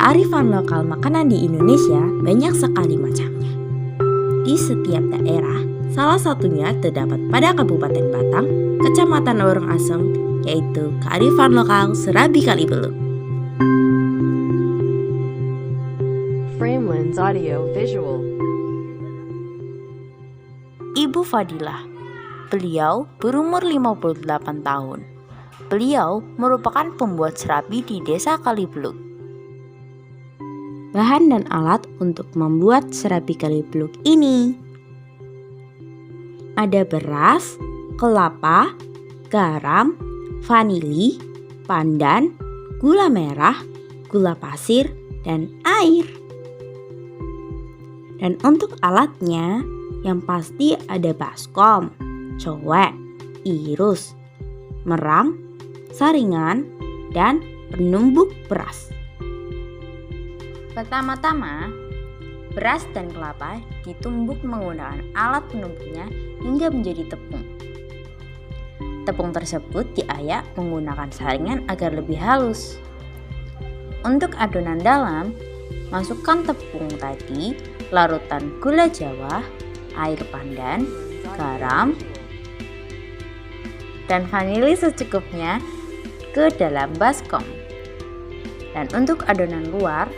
Kearifan lokal makanan di Indonesia banyak sekali macamnya. Di setiap daerah, salah satunya terdapat pada Kabupaten Batang, Kecamatan Warung Asem, yaitu kearifan lokal Serabi Kalibeluk. Framelins Audio Visual. Ibu Fadilah. Beliau berumur 58 tahun. Beliau merupakan pembuat serabi di Desa Kalibeluk. Bahan dan alat untuk membuat serabi Kalibeluk ini ada beras, kelapa, garam, vanili, pandan, gula merah, gula pasir, dan air. Dan untuk alatnya yang pasti ada baskom, cowek, irus, merang, saringan, dan penumbuk beras. Pertama-tama, beras dan kelapa ditumbuk menggunakan alat penumbuknya hingga menjadi tepung. Tepung tersebut diayak menggunakan saringan agar lebih halus. Untuk adonan dalam, masukkan tepung tadi, larutan gula jawa, air pandan, garam, dan vanili secukupnya ke dalam baskom. Dan untuk adonan luar,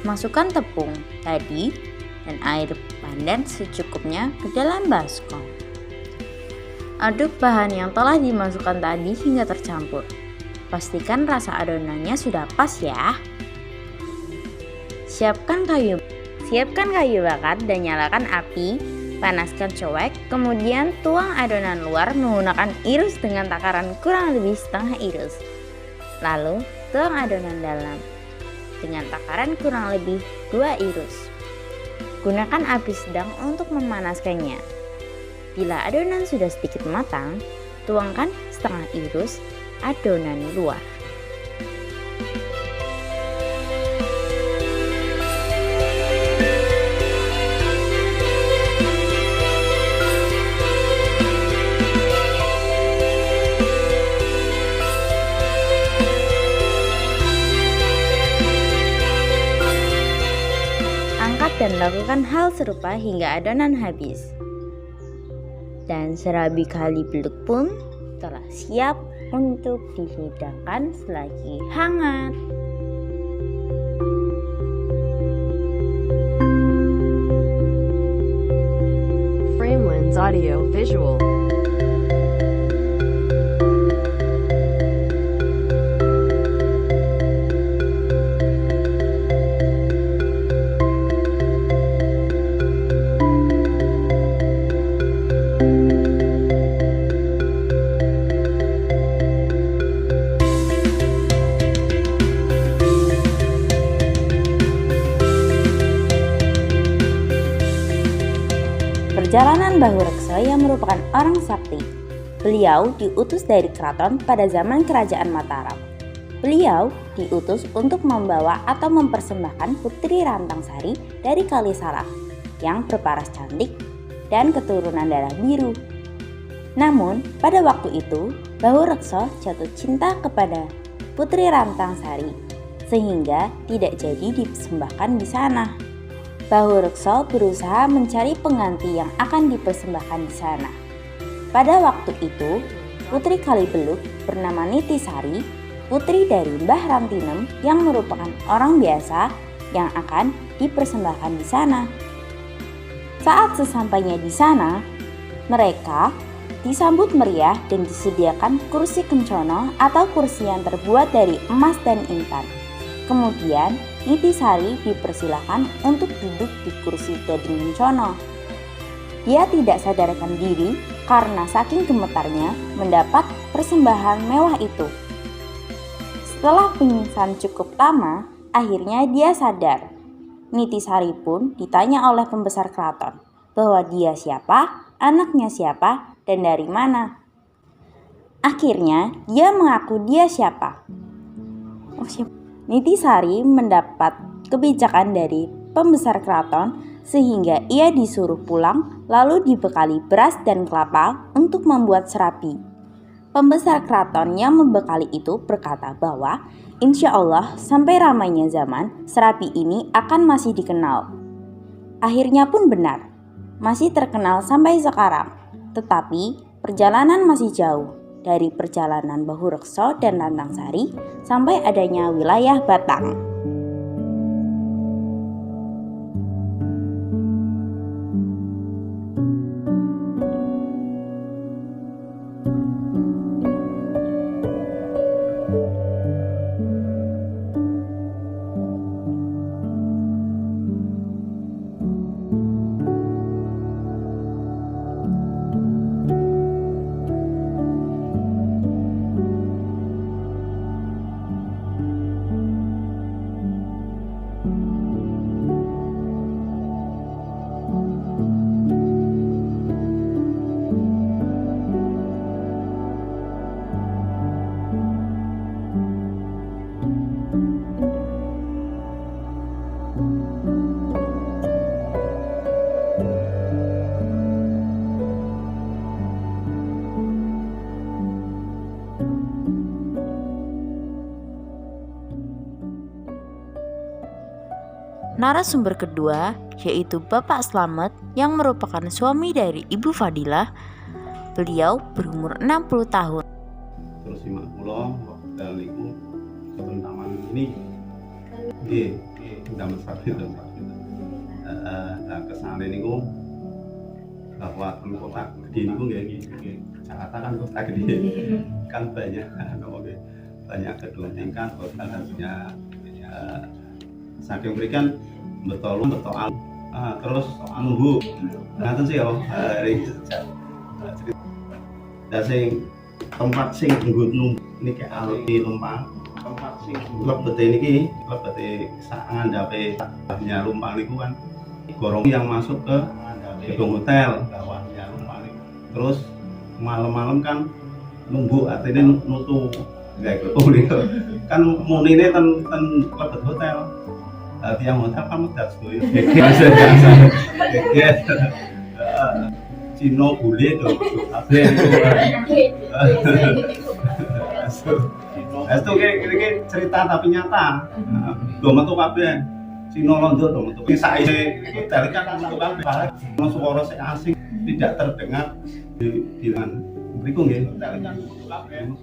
masukkan tepung tadi dan air pandan secukupnya ke dalam baskom. Aduk bahan yang telah dimasukkan tadi hingga tercampur. Pastikan rasa adonannya sudah pas ya. Siapkan kayu bakar dan nyalakan api. Panaskan cowek, kemudian tuang adonan luar menggunakan irus dengan takaran kurang lebih setengah irus. Lalu tuang adonan dalam dengan takaran kurang lebih 2 irus. Gunakan api sedang untuk memanaskannya. Bila adonan sudah sedikit matang, tuangkan setengah irus adonan luar. Dan lakukan hal serupa hingga adonan habis. Dan serabi Kalibeluk pun telah siap untuk dihidangkan selagi hangat. Framelins Audio Visual. Perjalanan Bahurekso yang merupakan orang sakti. Beliau diutus dari keraton pada zaman kerajaan Mataram. Beliau diutus untuk membawa atau mempersembahkan Putri Rantangsari dari Kalisalak yang berparas cantik dan keturunan darah biru. Namun, pada waktu itu, Bahurekso jatuh cinta kepada Putri Rantangsari sehingga tidak jadi dipersembahkan di sana. Bahurekso berusaha mencari pengganti yang akan dipersembahkan di sana. Pada waktu itu, Putri Kalibeluk bernama Nitisari, putri dari Mbah Rantinem yang merupakan orang biasa yang akan dipersembahkan di sana. Saat sesampainya di sana, mereka disambut meriah dan disediakan kursi kencono atau kursi yang terbuat dari emas dan intan. Kemudian, Nitisari dipersilakan untuk duduk di kursi gading kencono. Dia tidak sadarkan diri karena saking gemetarnya mendapat persembahan mewah itu. Setelah pingsan cukup lama, akhirnya dia sadar. Nitisari pun ditanya oleh pembesar keraton bahwa dia siapa, anaknya siapa, dan dari mana. Akhirnya dia mengaku dia siapa. Nitisari mendapat kebijakan dari pembesar keraton sehingga ia disuruh pulang lalu dibekali beras dan kelapa untuk membuat serabi. Pembesar keraton yang membekali itu berkata bahwa insya Allah sampai ramainya zaman serabi ini akan masih dikenal. Akhirnya pun benar, masih terkenal sampai sekarang. Tetapi perjalanan masih jauh. Dari perjalanan Bahurekso dan Lantangsari sampai adanya wilayah Batang. Narasumber kedua yaitu Bapak Slamet yang merupakan suami dari Ibu Fadilah. Beliau berumur 60 tahun. Terus simak kula wekdal niku kepentaman ini nggih damel sakit. Nah kesane niku bahwa kota gede niku nggih Jakarta kan kota gede kan banyak banyak gedung tingkat hotel dan punya saking berikan betul terus nunggu ngaten sih dan sing tempat sing nggo nunggu niki alih Lumpang tempat sing lebete niki lebete sak ngandhape bawahnya Lumpang niku kan gorong yang masuk ke gedung hotel bawahnya Lumpang niku terus malam-malam kan nunggu artinya nutu nggak niku kan munine ten lebet hotel tiang hotel kan medal sedoyo. Cino bule tuh. Itu kayak cerita tapi nyata. Dua metu kabeh. Cino londo dua metu. Saiki hotel kan metu kabeh. Suara sing asing tidak terdengar di mriku nggih. Hotel kan metu kabeh.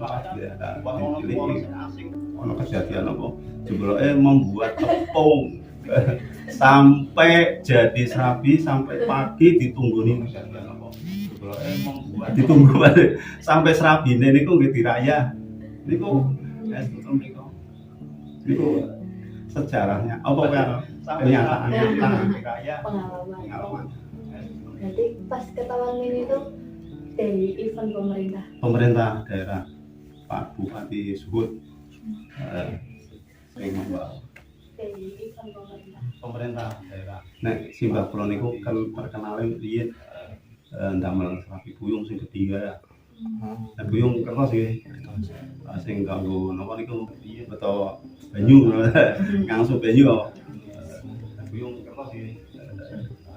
Ono kejadian apa jebloke membuat tepung sampai jadi serabi sampai pagi ditungguni kejadian apa jebloke membuat ditunggu balik sampai serabine niku nggih dirayah niku niku sejarahnya apa kenyataan dirayah pengalaman. Berarti pas ketahuan ini tuh dari event pemerintah daerah Pak Bupati Suhut sering membawa pemerintah daerah. Nek simbah kula niku kan terkenale riyen ndamel serabi buyung sing ketiga. Nah buyung kertas nggih. Sing kanggo napa niku beto banyu ngangsu banyu. Buyung kertas nggih.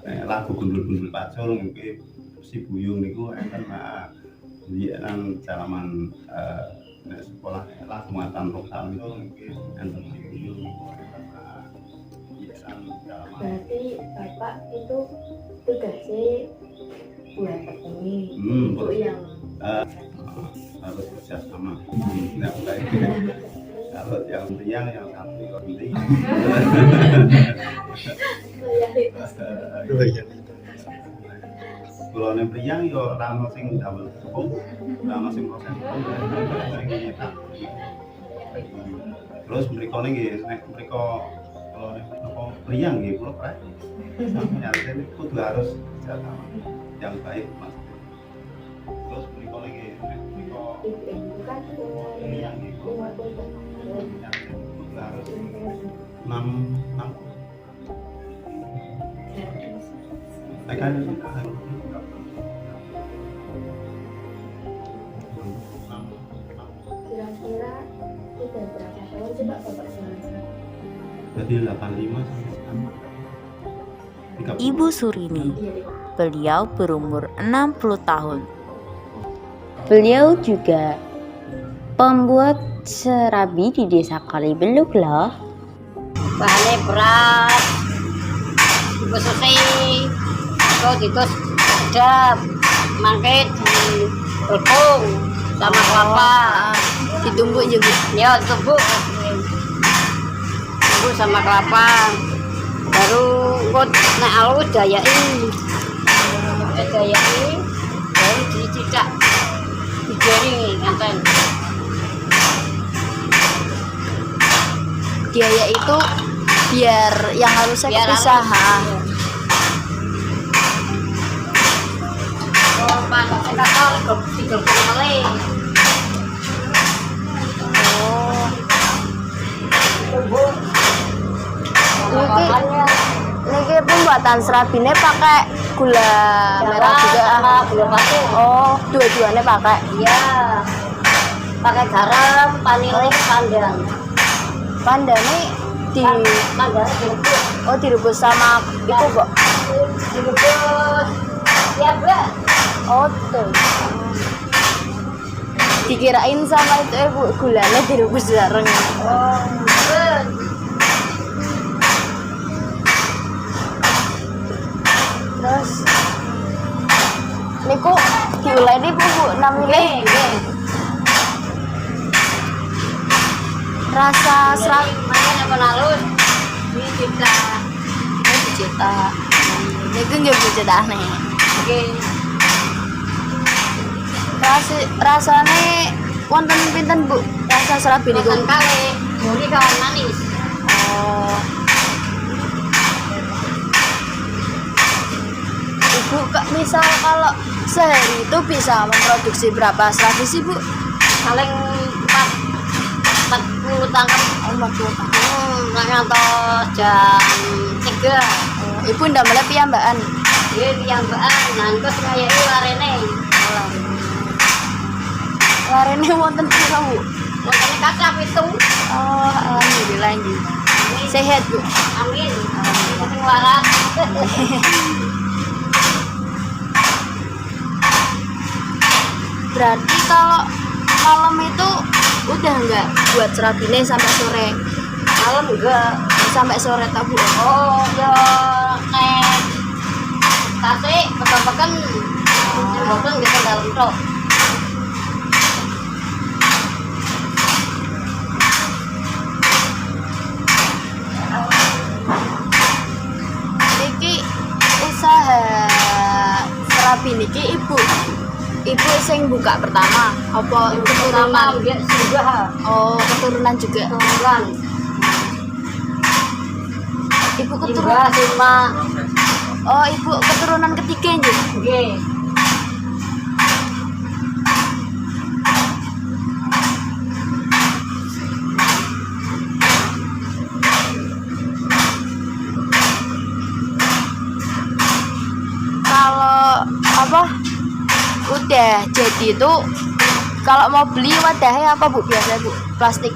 Nek lagu gundul-gundul pacul nggih si buyung niku enten nang caraman sekolah lah muatan lokal itu enten buyung. Berarti Bapak itu tugasnya buat petani untuk yang harus kerjasama. Kalau yang riang yang satu penting. Kalau yang riang yo rano sing damel tepung, rano sing proses tepung. Terus mereka nggih nek mereka kalau nek riang nggih kula prek. Sampeyan itu kudu harus kerjasama yang baik Mas. Terus mereka lagi mereka bukan riang nggih kudu harus 6 akan coba Bapak jelaskan. Berarti 85 sampai sekarang. 30. Ibu Surini. Iya deh. Beliau berumur 60 tahun. Beliau juga pembuat serabi di desa Kalibeluk loh. Bahannya beras, dikususi, terus sedap, mangkit, tepung, sama kelapa, Ditumbuk juga. ya tumbuk sama kelapa, baru ngot nek alus dayain, baru dicicak, dijaring nganten. Biaya itu biar yang harusnya Biar kepisah. halus. Oh, pas sekatol digepung meleh. Oh. Tumbuk. Niki pembuatan serabine pakai gula merah juga. sama gula batu. Oh, dua-duanya pakai. Iya. Pakai garam, vanili, pandan. Pandane di Pandan direbus. oh direbus sama itu kok. Direbus. Ya, Mbak. Oh, tuh. Dikirain sama itu Bu, gulanya direbus bareng. Oh, betul. Terus niku diuleni Bu namine. Rasa serat Makan apa halus? Ini kita. dicetak. Niku nggih dicetane. Oke. Rasane wonten pinten Bu? Rasa serabi niku. Makan kali. Muri kawan manis. Oh. Ibu misal kalau sehari itu bisa memproduksi berapa serabi sih Bu? Paling 40 tangkap. Oh, 40 tahun. Ngantos jam 3. Ibu ndak mulai piyambakan. Dia piyambakan, ngantos kayak ini larene. Larene wonten pira Bu? Makanya kacap itu. Oh, alhamdulillah nggih. Sehat Bu. Amin. Sing waras. Berarti kalau malam itu udah enggak buat serabine sampai sore? Malam enggak. Sampai sore tak Bu? Oh, ya nek tasik pekan-pekan boten gitu dalam tok. Niki usaha serabi niki ibu sing buka pertama apa Pertama keturunan? dia sudah Oh, keturunan juga. turun. Ibu Sudah keturunan. cuma Oh, ibu keturunan ketiga nggih. nggih. Kalau apa? Udah jadi itu kalau mau beli wadahnya apa Bu biasanya Bu? Plastik.